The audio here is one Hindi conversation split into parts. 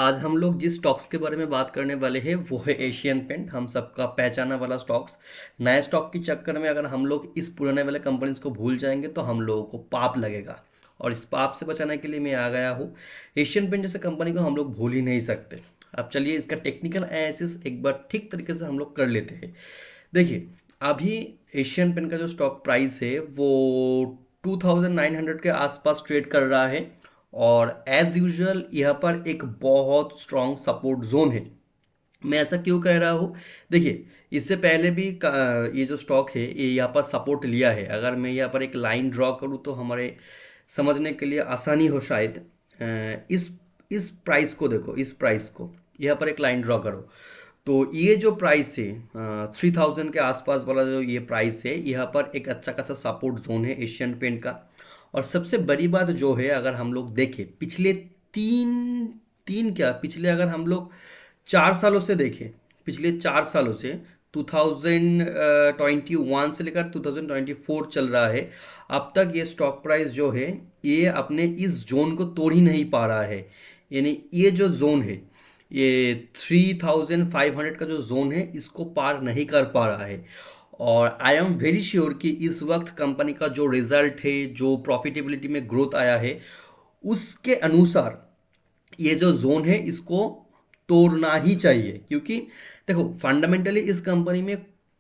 आज हम लोग जिस स्टॉक्स के बारे में बात करने वाले हैं वो है एशियन पेंट, हम सबका पहचाना वाला स्टॉक्स। नए स्टॉक के चक्कर में अगर हम लोग इस पुराने वाले कंपनीज को भूल जाएंगे तो हम लोगों को पाप लगेगा। और इस पाप से बचाने के लिए मैं आ गया हूँ। एशियन पेंट जैसे कंपनी को हम लोग भूल ही नहीं सकते। अब चलिए इसका टेक्निकल एनालिसिस एक बार ठीक तरीके से हम लोग कर लेते हैं। देखिए, अभी एशियन पेंट का जो स्टॉक प्राइस है वो 2900 के आसपास ट्रेड कर रहा है। और एज यूजुअल यहाँ पर एक बहुत स्ट्रॉन्ग सपोर्ट जोन है। मैं ऐसा क्यों कह रहा हूँ? देखिए, इससे पहले भी ये जो स्टॉक है ये यहाँ पर सपोर्ट लिया है। अगर मैं यहाँ पर एक लाइन ड्रॉ करूँ तो हमारे समझने के लिए आसानी हो शायद। इस प्राइस को देखो, इस प्राइस को यहाँ पर एक लाइन ड्रॉ करो। तो ये जो प्राइस है 3000 के आसपास वाला जो ये प्राइस है, यहाँ पर एक अच्छा खासा सपोर्ट जोन है एशियन पेंट का। और सबसे बड़ी बात जो है, अगर हम लोग देखें पिछले तीन तीन क्या पिछले अगर हम लोग 4 सालों से देखें, पिछले 4 सालों से 2021 से लेकर 2024 चल रहा है, अब तक ये स्टॉक प्राइस जो है ये अपने इस जोन को तोड़ ही नहीं पा रहा है। यानी ये जो जोन है, ये 3500 का जो जोन है इसको पार नहीं कर पा रहा है। और आई एम वेरी श्योर कि इस वक्त कंपनी का जो रिजल्ट है, जो प्रॉफिटेबिलिटी में ग्रोथ आया है, उसके अनुसार ये जो जोन है इसको तोड़ना ही चाहिए। क्योंकि देखो, फंडामेंटली इस कंपनी में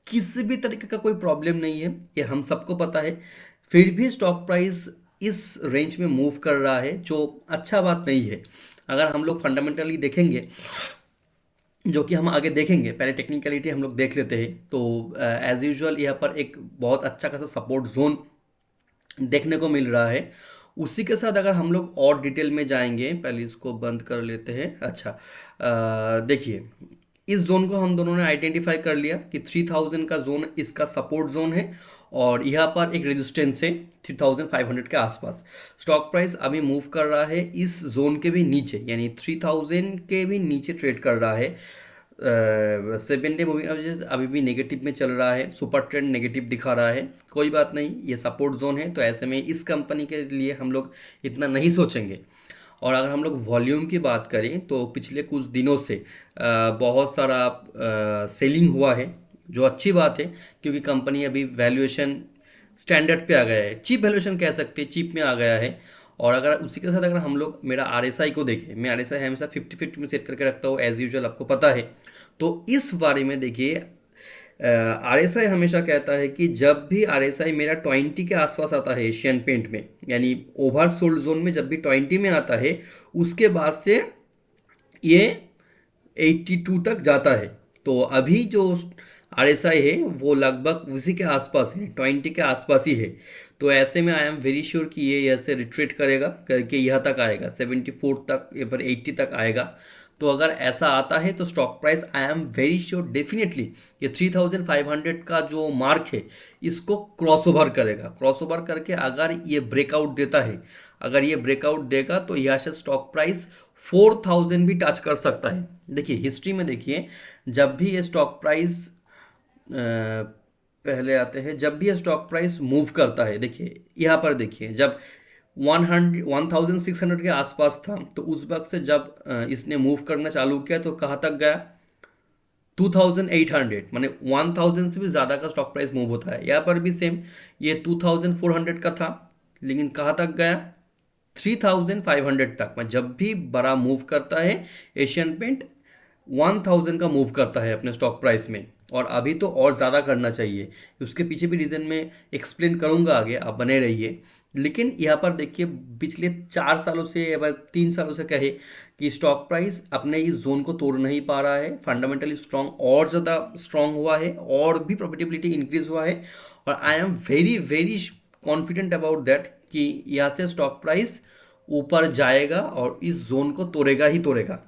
किसी भी तरीके का कोई प्रॉब्लम नहीं है, ये हम सबको पता है। फिर भी स्टॉक प्राइस इस रेंज में मूव कर रहा है, जो अच्छा बात नहीं है। अगर हम लोग फंडामेंटली देखेंगे, जो कि हम आगे देखेंगे, पहले टेक्निकलिटी हम लोग देख लेते हैं, तो एज यूजुअल यहाँ पर एक बहुत अच्छा खासा सपोर्ट जोन देखने को मिल रहा है। उसी के साथ अगर हम लोग और डिटेल में जाएंगे, पहले इसको बंद कर लेते हैं। अच्छा, देखिए, इस जोन को हम दोनों ने आइडेंटिफाई कर लिया कि 3000 का जोन इसका सपोर्ट जोन है। और यहाँ पर एक रेजिस्टेंस है 3500 के आसपास। स्टॉक प्राइस अभी मूव कर रहा है इस जोन के भी नीचे, यानी 3000 के भी नीचे ट्रेड कर रहा है। 7 डे मूविंग एवरेज अभी भी नेगेटिव में चल रहा है, सुपर ट्रेंड नेगेटिव दिखा रहा है। कोई बात नहीं, ये सपोर्ट जोन है, तो ऐसे में इस कंपनी के लिए हम लोग इतना नहीं सोचेंगे। और अगर हम लोग वॉल्यूम की बात करें तो पिछले कुछ दिनों से बहुत सारा सेलिंग हुआ है, जो अच्छी बात है। क्योंकि कंपनी अभी वैल्यूएशन स्टैंडर्ड पे आ गया है, चीप वैल्यूएशन कह सकते हैं, चीप में आ गया है। और अगर उसी के साथ अगर हम लोग मेरा आरएसआई को देखें, मैं आरएसआई हमेशा 50-50 में सेट करके रखता हूँ, एज यूजुअल आपको पता है। तो इस बारे में देखिए, आरएसआई हमेशा कहता है कि जब भी आरएसआई मेरा 20 के आसपास आता है एशियन पेंट में, यानी ओवर सोल्ड जोन में जब भी 20 में आता है, उसके बाद से ये 82 तक जाता है। तो अभी जो आरएसआई है वो लगभग उसी के आसपास है, 20 के आसपास ही है। तो ऐसे में आई एम वेरी श्योर कि ये ऐसे रिट्रेट करेगा करके यहाँ तक आएगा, 74 तक या फिर 80 तक आएगा। तो अगर ऐसा आता है तो stock price I am very sure definitely ये 3500 का जो मार्क है इसको क्रॉस ओवर करेगा। क्रॉस ओवर करके अगर ये ब्रेकआउट देता है, अगर ये ब्रेकआउट देगा तो यहाँ से स्टॉक प्राइस 4000 भी टच कर सकता है। देखिए, हिस्ट्री में देखिए, जब भी ये स्टॉक प्राइस पहले आते हैं, जब भी ये स्टॉक प्राइस मूव करता है, देखिए यहाँ पर देखिए, जब 1600 के आसपास था, तो उस वक्त से जब इसने मूव करना चालू किया तो कहाँ तक गया? 2800, माने 1000 से भी ज़्यादा का स्टॉक प्राइस मूव होता है। यहाँ पर भी सेम, ये 2400 का था, लेकिन कहाँ तक गया? 3500 तक। मैं जब भी बड़ा मूव करता है एशियन पेंट 1000 का मूव करता है अपने स्टॉक प्राइस में। और अभी तो और ज़्यादा करना चाहिए, उसके पीछे भी रीज़न मैं एक्सप्लेन करूंगा आगे, आप बने रहिए। लेकिन यहाँ पर देखिए, पिछले 4 सालों से या फिर 3 सालों से कहे कि स्टॉक प्राइस अपने इस जोन को तोड़ नहीं पा रहा है, फंडामेंटली स्ट्रॉन्ग और ज़्यादा स्ट्रॉन्ग हुआ है, और भी प्रॉफिटेबिलिटी इंक्रीज हुआ है। और I am very very confident about that कि यहाँ से स्टॉक प्राइस ऊपर जाएगा और इस जोन को तोड़ेगा ही तोड़ेगा।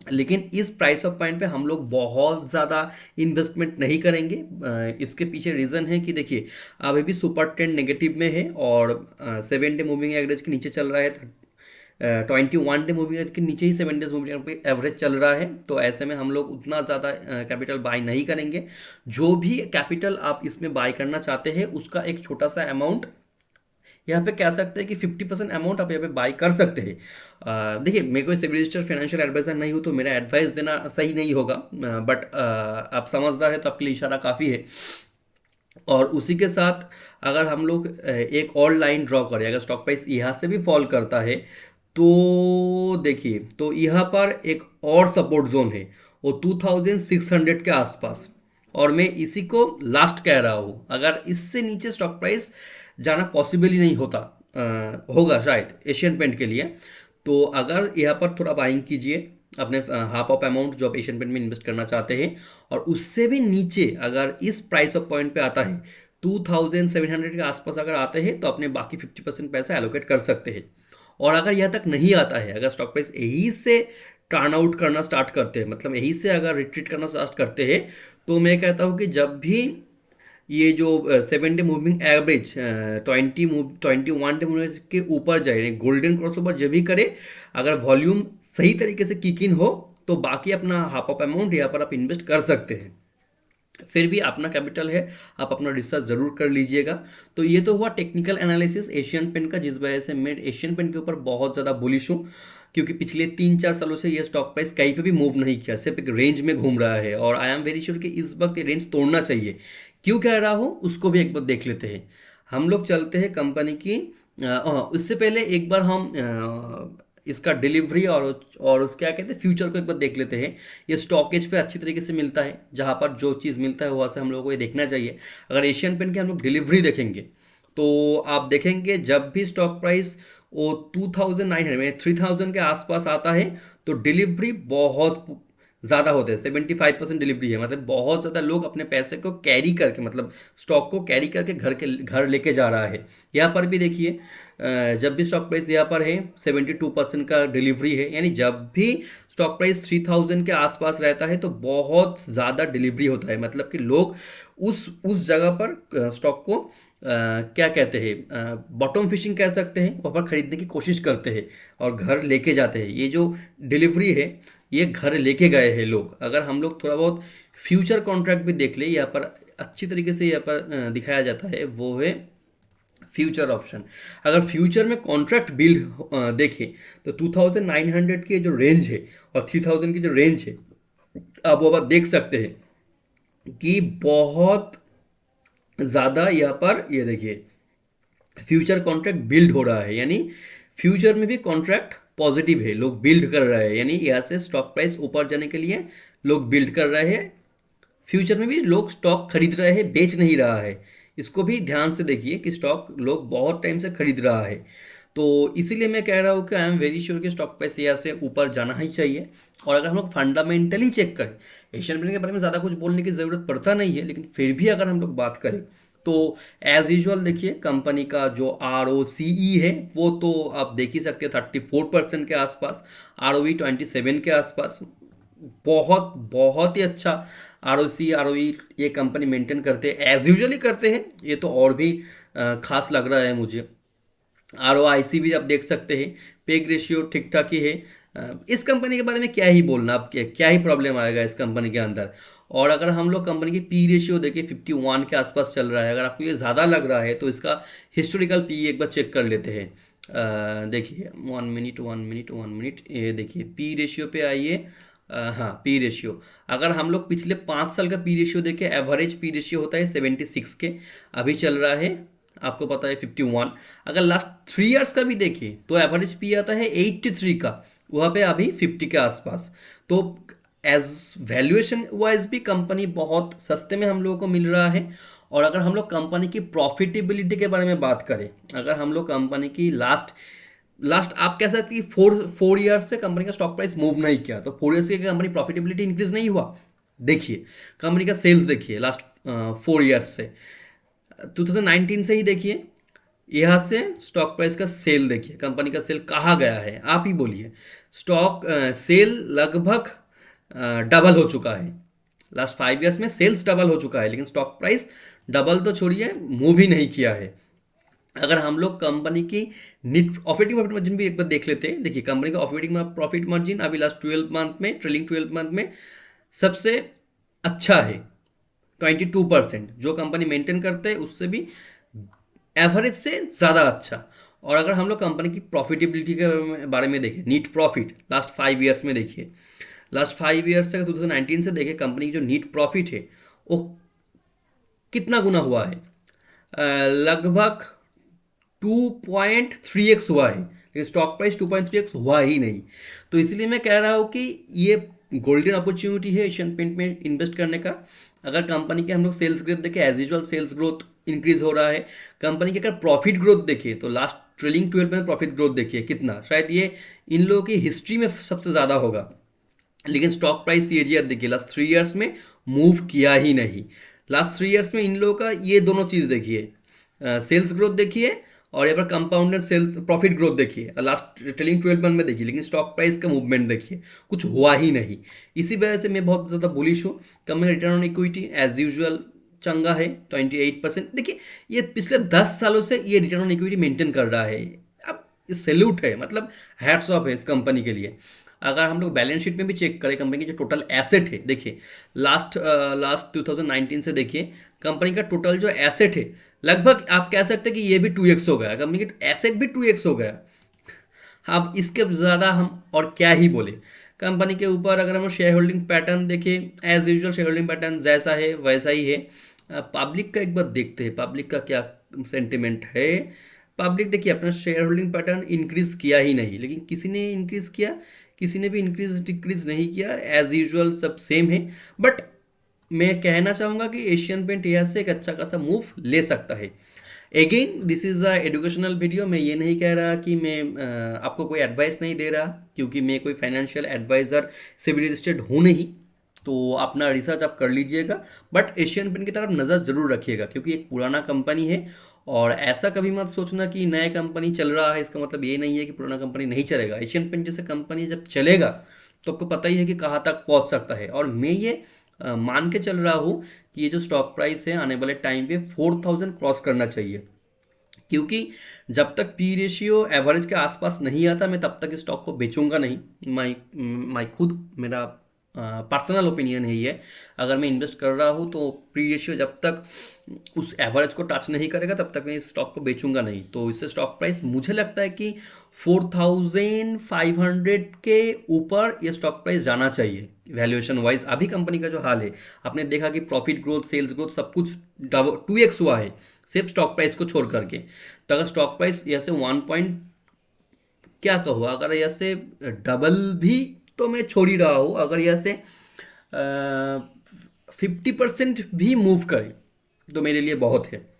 लेकिन इस प्राइस ऑफ पॉइंट पे हम लोग बहुत ज़्यादा इन्वेस्टमेंट नहीं करेंगे। इसके पीछे रीज़न है कि देखिए, अभी भी सुपर ट्रेंड नेगेटिव में है, और 7 डे मूविंग एवरेज के नीचे चल रहा है। 21 डे मूविंग एवरेज के नीचे ही 7 डेज मूविंग एवरेज चल रहा है। तो ऐसे में हम लोग उतना ज़्यादा कैपिटल बाय नहीं करेंगे। जो भी कैपिटल आप इसमें बाय करना चाहते हैं उसका एक छोटा सा अमाउंट यहाँ पे कह सकते हैं कि 50% अमाउंट आप यहाँ पे बाई कर सकते हैं। देखिए, मैं कोई सेबी रजिस्टर्ड फाइनेंशियल एडवाइजर नहीं हूँ, तो मेरा एडवाइस देना सही नहीं होगा, बट आप समझदार है तो आपके लिए इशारा काफ़ी है। और उसी के साथ अगर हम लोग एक और लाइन ड्रॉ करें, अगर स्टॉक प्राइस यहाँ से भी फॉल करता है तो देखिए, तो यहाँ पर एक और सपोर्ट जोन है, वो 2600 के आसपास। और मैं इसी को लास्ट कह रहा हूँ, अगर इससे नीचे स्टॉक प्राइस जाना पॉसिबल ही नहीं होता, होगा शायद एशियन पेंट के लिए। तो अगर यहाँ पर थोड़ा बाइंग कीजिए अपने हाफ ऑफ अमाउंट जो आप एशियन पेंट में इन्वेस्ट करना चाहते हैं, और उससे भी नीचे अगर इस प्राइस ऑफ पॉइंट पे आता है 2700 के आसपास अगर आते हैं, तो अपने बाकी 50% पैसा एलोकेट कर सकते हैं। और अगर यहाँ तक नहीं आता है, अगर स्टॉक प्राइस यही से टर्न आउट करना स्टार्ट करते हैं, मतलब यही से अगर रिट्रीट करना स्टार्ट करते हैं, तो मैं कहता हूँ कि जब भी ये जो 7 day moving average 21 day moving के ऊपर जाए, गोल्डन क्रॉस ओवर जब भी करे, अगर वॉल्यूम सही तरीके से किक इन हो, तो बाकी अपना हाफ ऑफ अमाउंट यहाँ पर आप इन्वेस्ट कर सकते हैं। फिर भी अपना कैपिटल है, आप अपना रिसर्च जरूर कर लीजिएगा। तो ये तो हुआ टेक्निकल एनालिसिस एशियन पेंट का, जिस वजह से मैं एशियन पेंट के ऊपर बहुत ज़्यादा बुलिश हूँ, क्योंकि पिछले 3-4 सालों से ये स्टॉक प्राइस कहीं पे भी मूव नहीं किया, सिर्फ एक रेंज में घूम रहा है, और आई एम वेरी श्योर कि इस वक्त ये रेंज तोड़ना चाहिए। क्यों कह रहा हूँ उसको भी एक बार देख लेते हैं। हम लोग चलते हैं कंपनी की, उससे पहले एक बार हम इसका डिलीवरी और क्या कहते हैं फ्यूचर को एक बार देख लेते हैं। ये स्टॉकेज पे अच्छी तरीके से मिलता है, जहाँ पर जो चीज़ मिलता है वहाँ से हम लोगों को ये देखना चाहिए। अगर एशियन पेंट की हम लोग डिलीवरी देखेंगे, तो आप देखेंगे जब भी स्टॉक प्राइस वो 2900 में 3000 के आसपास आता है, तो डिलीवरी बहुत ज़्यादा होते हैं, 75% डिलीवरी है, मतलब बहुत ज़्यादा लोग अपने पैसे को कैरी करके, मतलब स्टॉक को कैरी करके घर लेके जा रहा है। यहाँ पर भी देखिए, जब भी स्टॉक प्राइस यहाँ पर है 72% का डिलीवरी है, यानी जब भी स्टॉक प्राइस 3000 के आसपास रहता है तो बहुत ज़्यादा डिलीवरी होता है, मतलब कि लोग उस जगह पर स्टॉक को क्या कहते हैं, बॉटम फिशिंग कह सकते हैं, वहाँ पर खरीदने की कोशिश करते हैं और घर लेके जाते हैं। ये जो डिलीवरी है, ये घर लेके गए हैं लोग। अगर हम लोग थोड़ा बहुत फ्यूचर कॉन्ट्रैक्ट भी देख ले, यहाँ पर अच्छी तरीके से यहाँ पर दिखाया जाता है, वो है फ्यूचर ऑप्शन। अगर फ्यूचर में कॉन्ट्रैक्ट बिल्ड देखें, तो 2900 की जो रेंज है और 3000 की जो रेंज है, आप वो बात देख सकते हैं कि बहुत ज़्यादा यहाँ पर ये देखिए फ्यूचर कॉन्ट्रैक्ट बिल्ड हो रहा है, यानी फ्यूचर में भी कॉन्ट्रैक्ट पॉजिटिव है, लोग बिल्ड कर रहे हैं, यानी यहाँ से स्टॉक प्राइस ऊपर जाने के लिए लोग बिल्ड कर रहे हैं। फ्यूचर में भी लोग स्टॉक खरीद रहे हैं, बेच नहीं रहा है। इसको भी ध्यान से देखिए कि स्टॉक लोग बहुत टाइम से खरीद रहा है। तो इसीलिए मैं कह रहा हूँ कि आई एम वेरी श्योर कि स्टॉक प्राइस यहाँ से ऊपर जाना ही चाहिए। और अगर हम लोग फंडामेंटली चेक करें, एशियन पेंट के बारे में ज़्यादा कुछ बोलने की ज़रूरत पड़ता नहीं है, लेकिन फिर भी अगर हम लोग बात करें, तो एज यूजल देखिए कंपनी का जो ROCE है, वो तो आप देख ही सकते हैं 34% के आसपास, ROE 27 के आसपास। बहुत बहुत ही अच्छा ROE ये कंपनी मेंटेन करते हैं, एज यूजली करते हैं। ये तो और भी खास लग रहा है मुझे। ROIC भी आप देख सकते हैं, पेग रेशियो ठीक ठाक ही है। इस कंपनी के बारे में क्या ही बोलना, अब क्या ही प्रॉब्लम आएगा इस कंपनी के अंदर। और अगर हम लोग कंपनी की पी रेशियो देखें, 51 के आसपास चल रहा है। अगर आपको ये ज़्यादा लग रहा है तो इसका हिस्टोरिकल पी एक बार चेक कर लेते हैं। देखिए 1 मिनट, ये देखिए पी रेशियो पे आइए। हाँ, पी रेशियो अगर हम लोग पिछले 5 साल का पी रेशियो देखें, एवरेज पी रेशियो होता है 76 के, अभी चल रहा है आपको पता है 51। अगर लास्ट 3 ईयर्स का भी देखें तो एवरेज पी आता है 83 का, वहाँ पे अभी 50 के आसपास। तो एज वैल्यूएशन वाइज भी कंपनी बहुत सस्ते में हम लोगों को मिल रहा है। और अगर हम लोग कंपनी की प्रॉफिटेबिलिटी के बारे में बात करें, अगर हम लोग कंपनी की लास्ट लास्ट आप कह सकते हैं 4 ईयर्स से कंपनी का स्टॉक प्राइस मूव नहीं किया, तो 4 ईयर्स की कंपनी प्रॉफिटेबिलिटी इंक्रीज नहीं हुआ। देखिए कंपनी का सेल्स देखिए लास्ट 4 ईयर्स से, 2019 से ही देखिए, यहाँ से स्टॉक प्राइस का सेल देखिए, कंपनी का सेल कहाँ गया है, आप ही बोलिए। स्टॉक सेल लगभग डबल हो चुका है, लास्ट 5 ईयर्स में सेल्स डबल हो चुका है, लेकिन स्टॉक प्राइस डबल तो छोड़िए, मूव ही नहीं किया है। अगर हम लोग कंपनी की नेट ऑपरेटिंग प्रॉफिट मार्जिन भी एक बार देख लेते हैं, देखिए कंपनी का ऑपरेटिंग प्रॉफिट मार्जिन अभी लास्ट 12 मंथ में, ट्रेलिंग 12 मंथ में सबसे अच्छा है 22%, जो कंपनी मेंटेन करते हैं उससे भी एवरेज से ज़्यादा अच्छा। और अगर हम लोग कंपनी की प्रॉफिटेबिलिटी के बारे में देखें, नीट प्रॉफिट लास्ट 5 ईयर्स में देखिए, लास्ट 5 ईयर्स तक 2019 से देखें, कंपनी की जो नीट प्रॉफिट है वो कितना गुना हुआ है, लगभग 2.3x हुआ है, लेकिन स्टॉक प्राइस 2.3x हुआ ही नहीं। तो इसलिए मैं कह रहा हूँ कि ये गोल्डन अपॉर्चुनिटी है एशियन पेंट में इन्वेस्ट करने का। अगर कंपनी के हम लोग सेल्स ग्रोथ देखें, as usual sales growth increase हो रहा है। कंपनी की अगर प्रॉफिट ग्रोथ देखिए तो लास्ट ट्रेलिंग 12 में प्रॉफिट ग्रोथ देखिए कितना, शायद ये इन लोगों की हिस्ट्री में सबसे ज़्यादा होगा। लेकिन स्टॉक प्राइस सीएजीआर देखिए, लास्ट 3 ईयर्स में मूव किया ही नहीं। लास्ट 3 ईयर्स में इन लोगों का ये दोनों चीज़ देखिए, सेल्स ग्रोथ देखिए और यहाँ पर कंपाउंडेड सेल्स प्रॉफिट ग्रोथ देखिए, लास्ट ट्रेलिंग 12 मंथ में देखिए, लेकिन स्टॉक प्राइस का मूवमेंट देखिए, कुछ हुआ ही नहीं। इसी वजह से मैं बहुत ज़्यादा बुलिश हूँ। Company return on equity as usual चंगा है 28%। देखिए ये पिछले 10 सालों से ये रिटर्न ऑन इक्विटी मेंटेन कर रहा है। अब सैल्यूट है, मतलब हैट्स ऑफ है इस कंपनी के लिए। अगर हम लोग बैलेंस शीट में भी चेक करें कंपनी की जो टोटल एसेट है, देखिए लास्ट 2019 से देखिए, कंपनी का टोटल जो एसेट है लगभग आप कह सकते हैं कि ये भी 2x हो गया, कंपनी की एसेट भी 2x हो गया। अब इसके ज़्यादा हम और क्या ही बोले। कंपनी के ऊपर अगर हम शेयर होल्डिंग पैटर्न देखें, as usual share holding pattern जैसा है वैसा ही है। पब्लिक का एक बार देखते हैं, पब्लिक का क्या सेंटिमेंट है। पब्लिक देखिए अपना शेयर होल्डिंग पैटर्न इंक्रीज किया ही नहीं, लेकिन किसी ने इंक्रीज किया, किसी ने भी इंक्रीज डिक्रीज नहीं किया, एज यूजुअल सब सेम है। बट मैं कहना चाहूँगा कि एशियन पेंट यहाँ से एक अच्छा खासा मूव ले सकता है। Again this is a educational video. मैं ये नहीं कह रहा कि मैं आपको कोई एडवाइस नहीं दे रहा, क्योंकि मैं कोई फाइनेंशियल एडवाइज़र से भी रजिस्टर्ड हूँ नहीं। तो अपना रिसर्च आप कर लीजिएगा, बट एशियन पेंट की तरफ नज़र ज़रूर रखिएगा, क्योंकि एक पुराना कंपनी है। और ऐसा कभी मत सोचना कि नया कंपनी चल रहा है इसका मतलब ये नहीं है कि पुराना कंपनी नहीं चलेगा। एशियन पेंट जैसे कंपनी जब चलेगा तो आपको पता ही है कि कहाँ तक पहुँच सकता है। और मैं ये मान के चल रहा हूँ कि ये जो स्टॉक प्राइस है आने वाले टाइम पे 4000 क्रॉस करना चाहिए, क्योंकि जब तक पी रेशियो एवरेज के आसपास नहीं आता मैं तब तक स्टॉक को बेचूंगा नहीं। माई खुद मेरा पर्सनल ओपिनियन है ये। अगर मैं इन्वेस्ट कर रहा हूँ तो पी रेशियो जब तक उस एवरेज को टच नहीं करेगा तब तक मैं इस स्टॉक को बेचूंगा नहीं। तो इससे स्टॉक प्राइस मुझे लगता है कि 4500 के ऊपर ये स्टॉक प्राइस जाना चाहिए वैल्यूएशन वाइज। अभी कंपनी का जो हाल है, आपने देखा कि प्रॉफिट ग्रोथ सेल्स ग्रोथ सब कुछ 2x हुआ है सिर्फ स्टॉक प्राइस को छोड़ करके। तो अगर स्टॉक प्राइस ऐसे 1 पॉइंट क्या कहो, अगर ऐसे डबल भी तो मैं छोड़ ही रहा हूँ, अगर ऐसे 50% भी मूव करे तो मेरे लिए बहुत है।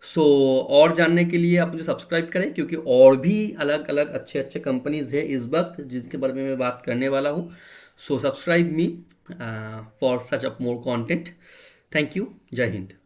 सो और जानने के लिए आप मुझे सब्सक्राइब करें, क्योंकि और भी अलग अलग अच्छे अच्छे कंपनीज है इस वक्त जिसके बारे में मैं बात करने वाला हूँ। So subscribe me for such up more content. Thank you. जय हिंद।